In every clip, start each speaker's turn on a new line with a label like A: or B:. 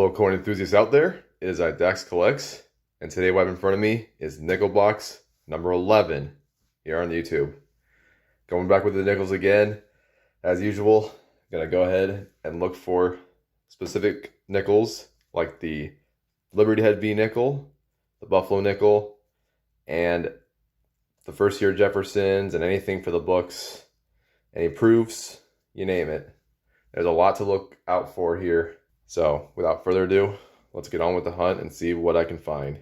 A: Fellow coin enthusiasts out there, it is Dax Collects, and today what I have in front of me is nickel box number 11 here on YouTube. Going back with the nickels again, as usual, gonna go ahead and look for specific nickels like the Liberty Head V nickel, the Buffalo nickel, and the first year Jeffersons, and anything for the books, any proofs, you name it. There's a lot to look out for here. So without further ado, let's get on with the hunt and see what I can find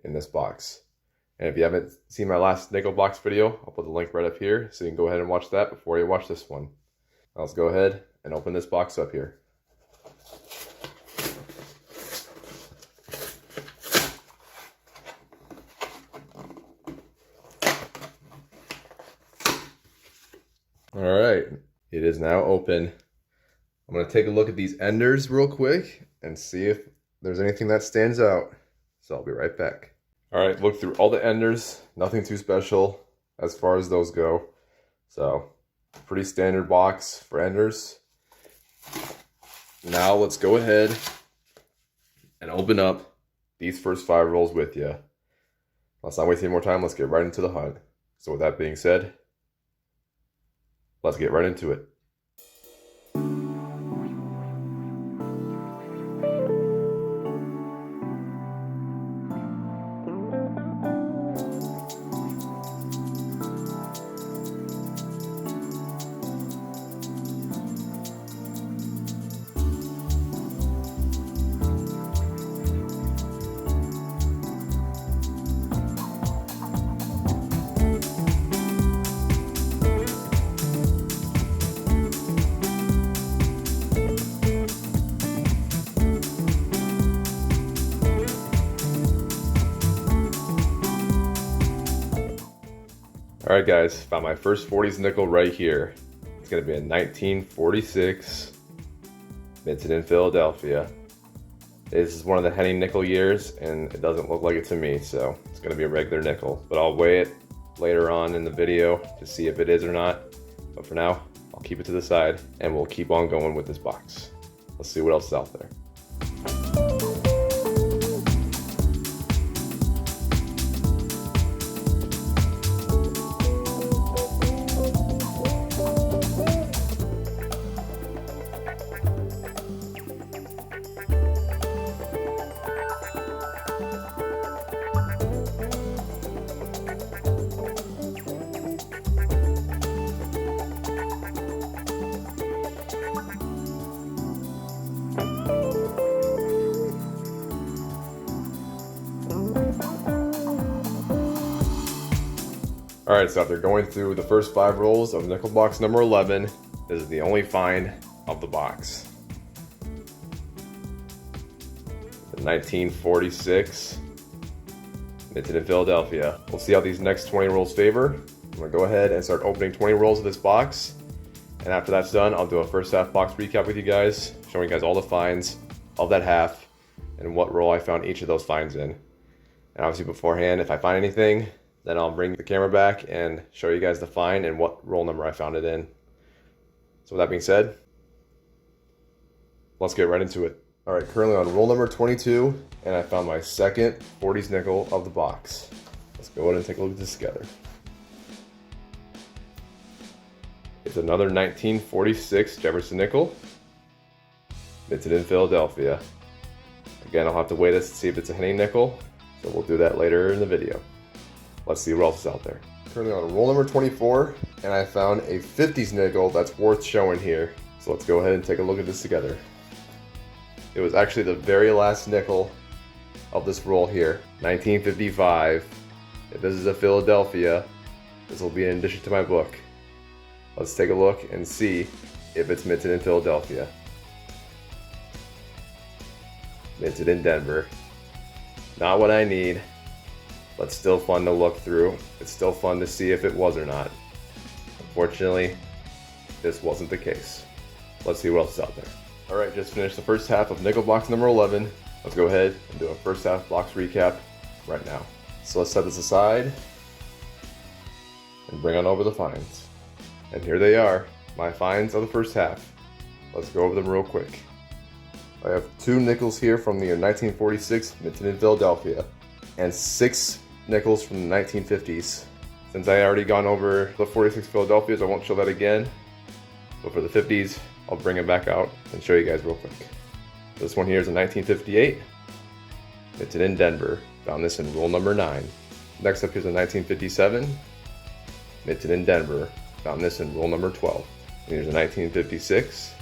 A: in this box. And if you haven't seen my last nickel box video, I'll put the link right up here so you can go ahead and watch that before you watch this one. Now let's go ahead and open this box up here. All right, it is now open. I'm going to take a look at these enders real quick and see if there's anything that stands out. So I'll be right back. All right, look through all the enders. Nothing too special as far as those go. So pretty standard box for enders. Now let's go ahead and open up these first 5 rolls with you. Let's not waste any more time. Let's get right into the hunt. So with that being said, let's get right into it. Alright guys, found my first 40s nickel right here. It's going to be a 1946, minted in Philadelphia. This is one of the Henny nickel years, and it doesn't look like it to me, so it's going to be a regular nickel. But I'll weigh it later on in the video to see if it is or not. But for now, I'll keep it to the side, and we'll keep on going with this box. Let's see what else is out there. Alright, so after going through the first 5 rolls of nickel box number 11, this is the only find of the box. The 1946, minted in Philadelphia. We'll see how these next 20 rolls favor. I'm going to go ahead and start opening 20 rolls of this box. And after that's done, I'll do a first half box recap with you guys, showing you guys all the finds of that half and what roll I found each of those finds in. And obviously beforehand, if I find anything, then I'll bring the camera back and show you guys the find and what roll number I found it in. So with that being said, let's get right into it. All right, currently on roll number 22, and I found my second 40s nickel of the box. Let's go ahead and take a look at this together. It's another 1946 Jefferson nickel, minted in Philadelphia. Again, I'll have to weigh this to see if it's a Henny nickel, so we'll do that later in the video. Let's see what else is out there. Currently on roll number 24, and I found a 50s nickel that's worth showing here. So let's go ahead and take a look at this together. It was actually the very last nickel of this roll here, 1955. If this is a Philadelphia, this will be an addition to my book. Let's take a look and see if it's minted in Philadelphia. Minted in Denver. Not what I need, but still fun to look through. It's still fun to see if it was or not. Unfortunately, this wasn't the case. Let's see what else is out there. Alright, just finished the first half of nickel box number 11. Let's go ahead and do a first half box recap right now. So let's set this aside and bring on over the finds. And here they are, my finds of the first half. Let's go over them real quick. I have 2 nickels here from the year 1946, minted in Philadelphia, and 6 nickels from the 1950s. Since I already gone over the 46 Philadelphias, I won't show that again. But for the 50s, I'll bring it back out and show you guys real quick. This one here is a 1958, minted in Denver. Found this in roll number 9. Next up here's a 1957, minted in Denver. Found this in roll number 12. And here's a 1956,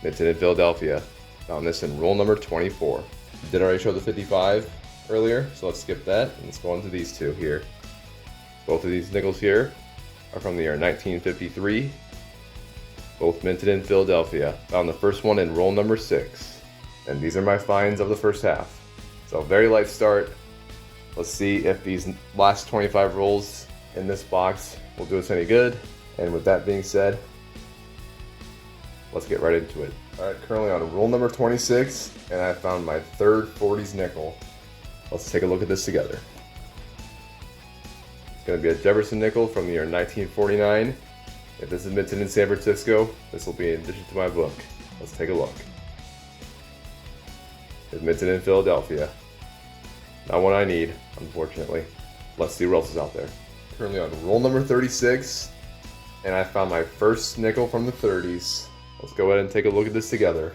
A: minted in Philadelphia. Found this in roll number 24. Did already show the 55 earlier, so let's skip that and let's go on to these 2 here. Both of these nickels here are from the year 1953, both minted in Philadelphia. Found the first one in roll number 6. And these are my finds of the first half. So very light start. Let's see if these last 25 rolls in this box will do us any good. And with that being said, let's get right into it. Alright, currently on roll number 26, and I found my third 40s nickel. Let's take a look at this together. It's going to be a Jefferson nickel from the year 1949. If this is minted in San Francisco, this will be in addition to my book. Let's take a look. It's minted in Philadelphia. Not one I need, unfortunately. Let's see what else is out there. Currently on roll number 36, and I found my first nickel from the 30s. Let's go ahead and take a look at this together.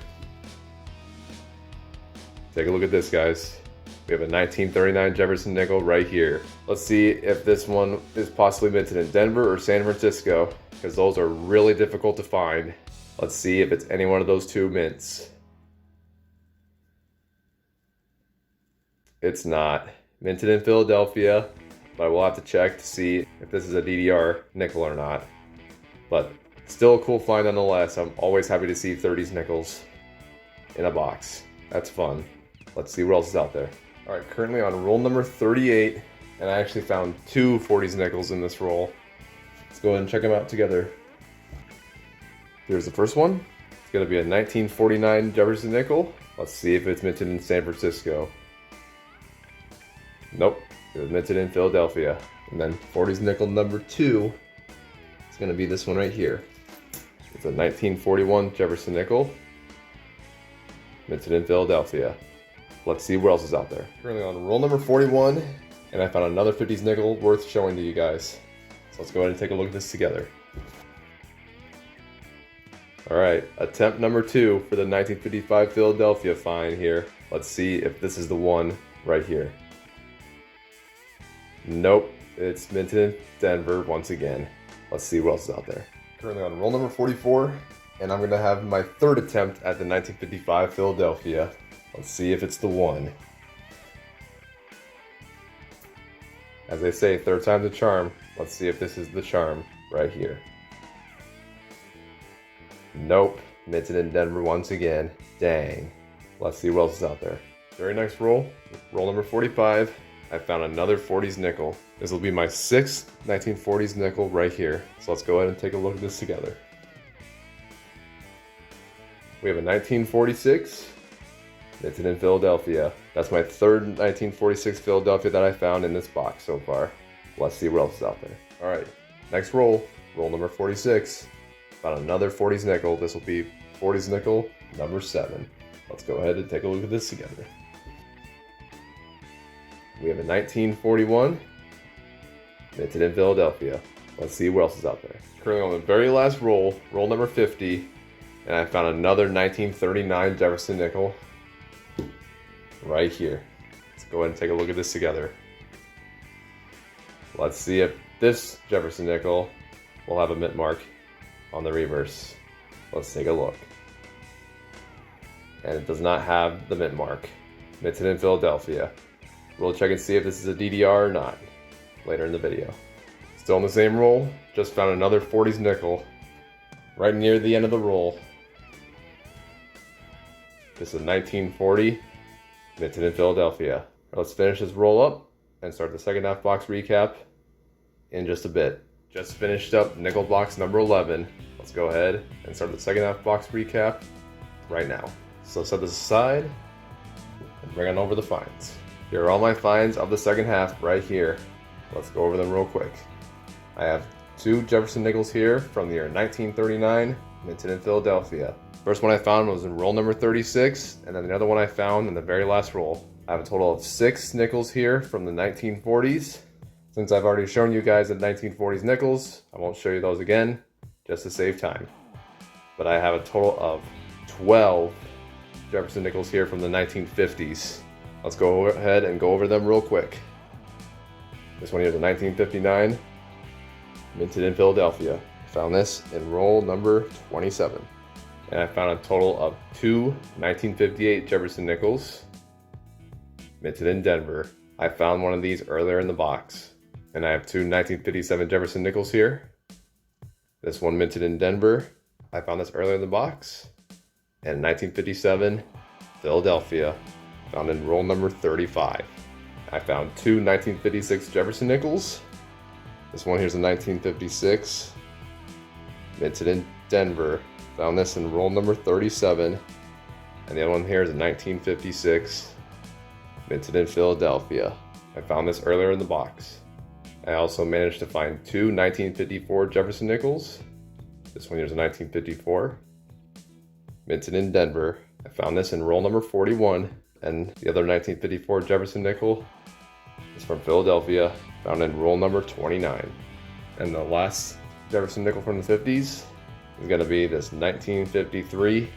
A: Take a look at this, guys. We have a 1939 Jefferson nickel right here. Let's see if this one is possibly minted in Denver or San Francisco, because those are really difficult to find. Let's see if it's any one of those 2 mints. It's not. Minted in Philadelphia, but I will have to check to see if this is a DDR nickel or not. But still a cool find nonetheless. I'm always happy to see 30s nickels in a box. That's fun. Let's see what else is out there. Alright, currently on roll number 38, and I actually found 2 40s nickels in this roll. Let's go ahead and check them out together. Here's the first one. It's going to be a 1949 Jefferson nickel. Let's see if it's minted in San Francisco. Nope, it was minted in Philadelphia. And then 40s nickel number 2 is going to be this one right here. It's a 1941 Jefferson nickel, minted in Philadelphia. Let's see what else is out there. Currently on roll number 41, and I found another 50s nickel worth showing to you guys. So let's go ahead and take a look at this together. Alright, attempt number 2 for the 1955 Philadelphia find here. Let's see if this is the one right here. Nope, it's minted in Denver once again. Let's see what else is out there. Currently on roll number 44, and I'm going to have my third attempt at the 1955 Philadelphia. Let's see if it's the one. As they say, third time's a charm. Let's see if this is the charm right here. Nope, minted in Denver once again. Dang. Let's see what else is out there. Very next roll, roll number 45. I found another 40s nickel. This will be my 6th 1940s nickel right here. So let's go ahead and take a look at this together. We have a 1946, minted in Philadelphia. That's my third 1946 Philadelphia that I found in this box so far. Let's see what else is out there. Alright, next roll, roll number 46. Found another 40s nickel. This will be 40s nickel number 7. Let's go ahead and take a look at this together. We have a 1941, minted in Philadelphia. Let's see what else is out there. Currently on the very last roll, roll number 50, and I found another 1939 Jefferson nickel right here. Let's go ahead and take a look at this together. Let's see if this Jefferson nickel will have a mint mark on the reverse. Let's take a look. And it does not have the mint mark. Minted in Philadelphia. We'll check and see if this is a DDR or not later in the video. Still in the same roll, just found another 40s nickel right near the end of the roll. This is a 1940, minted in Philadelphia. Let's finish this roll up and start the second half box recap in just a bit. Just finished up nickel box number 11. Let's go ahead and start the second half box recap right now. So set this aside and bring on over the finds. Here are all my finds of the second half right here. Let's go over them real quick. I have 2 Jefferson nickels here from the year 1939, minted in Philadelphia. First one I found was in roll number 36, and then the other one I found in the very last roll. I have a total of 6 nickels here from the 1940s. Since I've already shown you guys the 1940s nickels, I won't show you those again, just to save time. But I have a total of 12 Jefferson nickels here from the 1950s. Let's go ahead and go over them real quick. This one here is a 1959, minted in Philadelphia. Found this in roll number 27. And I found a total of 2 1958 Jefferson nickels, minted in Denver. I found one of these earlier in the box. And I have 2 1957 Jefferson nickels here. This one minted in Denver. I found this earlier in the box. And 1957 Philadelphia, found in roll number 35. I found 2 1956 Jefferson nickels. This one here's a 1956, minted in Denver. Found this in roll number 37. And the other one here is a 1956, minted in Philadelphia. I found this earlier in the box. I also managed to find 2 1954 Jefferson nickels. This one here's a 1954, minted in Denver. I found this in roll number 41. And the other 1954 Jefferson nickel is from Philadelphia, found in roll number 29. And the last Jefferson nickel from the 50s is going to be this 1953,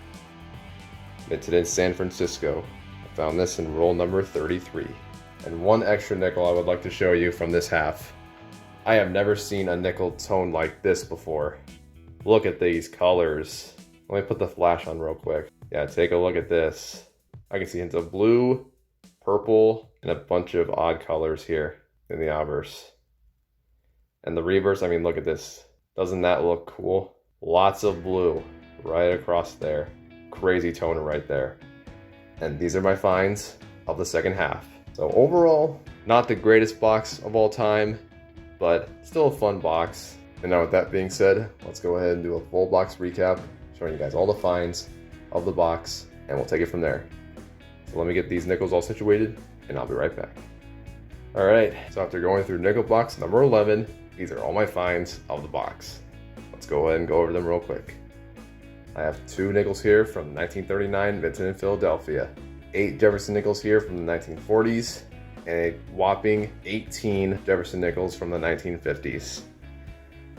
A: minted in San Francisco. I found this in roll number 33. And one extra nickel I would like to show you from this half. I have never seen a nickel tone like this before. Look at these colors. Let me put the flash on real quick. Yeah, take a look at this. I can see hints of blue, purple, and a bunch of odd colors here in the obverse. And the reverse, I mean, look at this. Doesn't that look cool? Lots of blue right across there. Crazy tone right there. And these are my finds of the second half. So overall, not the greatest box of all time, but still a fun box. And now with that being said, let's go ahead and do a full box recap, showing you guys all the finds of the box, and we'll take it from there. So let me get these nickels all situated, and I'll be right back. All right, so after going through nickel box number 11, these are all my finds of the box. Let's go ahead and go over them real quick. I have 2 nickels here from 1939, minted in Philadelphia. 8 Jefferson nickels here from the 1940s, and a whopping 18 Jefferson nickels from the 1950s.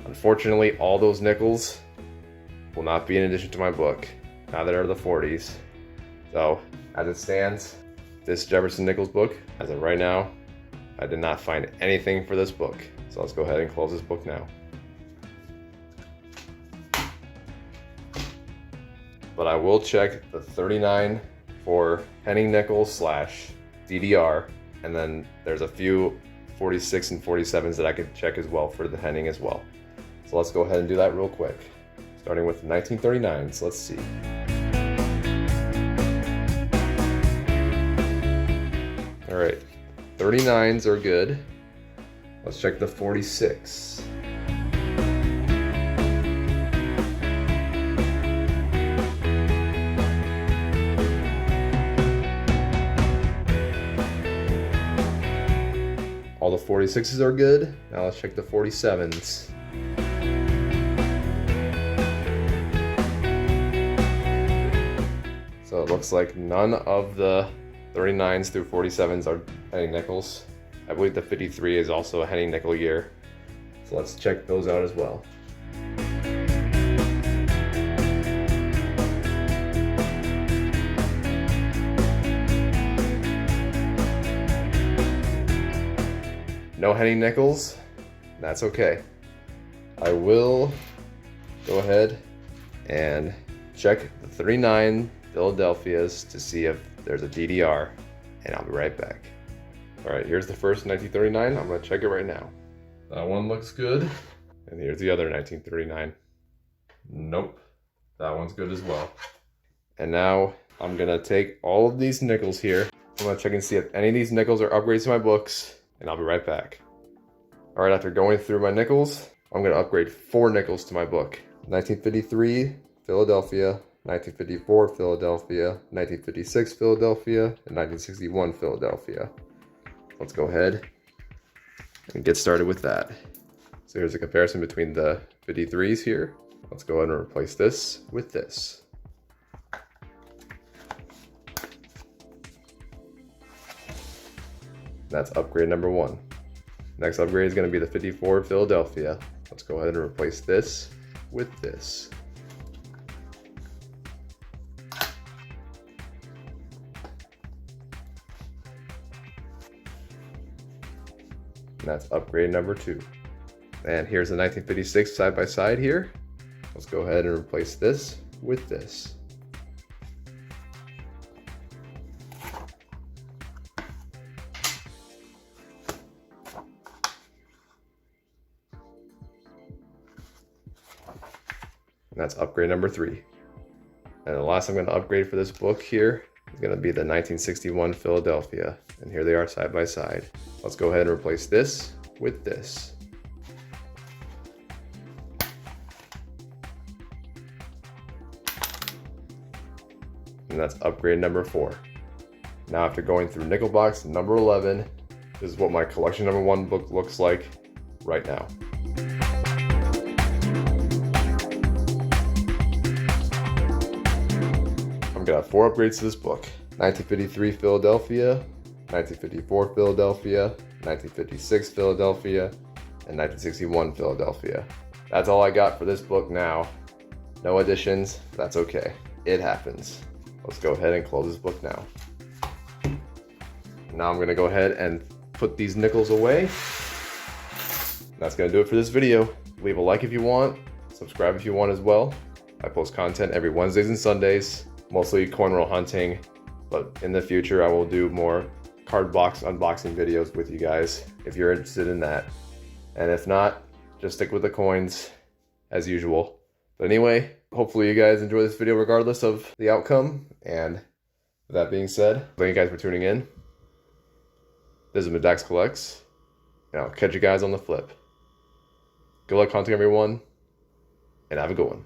A: Unfortunately, all those nickels will not be in addition to my book, now that are the 40s. So, as it stands, this Jefferson nickels book, as of right now, I did not find anything for this book. So let's go ahead and close this book now. But I will check the 39 for penny nickel / DDR, and then there's a few 46 and 47s that I could check as well for the Henning as well. So let's go ahead and do that real quick. Starting with 1939s, let's see. All right, 39s are good. Let's check the 46. All the 46s are good. Now let's check the 47s. So it looks like none of the 39s through 47s are Henning nickels. I believe the 53 is also a Henning nickel year. So let's check those out as well. No Henning nickels, that's okay. I will go ahead and check the 39 Philadelphias to see if there's a DDR, and I'll be right back. All right, here's the first 1939. I'm gonna check it right now. That one looks good. And here's the other 1939. Nope, that one's good as well. And now I'm gonna take all of these nickels here. I'm gonna check and see if any of these nickels are upgrades to my books, and I'll be right back. All right, after going through my nickels, I'm gonna upgrade 4 nickels to my book. 1953, Philadelphia, 1954, Philadelphia, 1956, Philadelphia, and 1961, Philadelphia. Let's go ahead and get started with that. So here's a comparison between the 53s here. Let's go ahead and replace this with this. That's upgrade number 1. Next upgrade is going to be the 54 Philadelphia. Let's go ahead and replace this with this. And that's upgrade number 2. And here's the 1956 side by side here. Let's go ahead and replace this with this. And that's upgrade number 3. And the last I'm going to upgrade for this book here is going to be the 1961 Philadelphia. And here they are side by side. Let's go ahead and replace this with this. And that's upgrade number 4. Now after going through nickel box number 11, this is what my collection number 1 book looks like right now. I'm gonna have 4 upgrades to this book. 1953 Philadelphia, 1954 Philadelphia, 1956 Philadelphia, and 1961 Philadelphia. That's all I got for this book now. No additions, that's okay. It happens. Let's go ahead and close this book now. Now I'm gonna go ahead and put these nickels away. That's gonna do it for this video. Leave a like if you want, subscribe if you want as well. I post content every Wednesdays and Sundays, mostly coin roll hunting, but in the future I will do more card box unboxing videos with you guys if you're interested in that. And if not, just stick with the coins as usual. But anyway, hopefully you guys enjoy this video regardless of the outcome. And with that being said, thank you guys for tuning in. This is Dax Collects, and I'll catch you guys on the flip. Good luck hunting, everyone, and have a good one.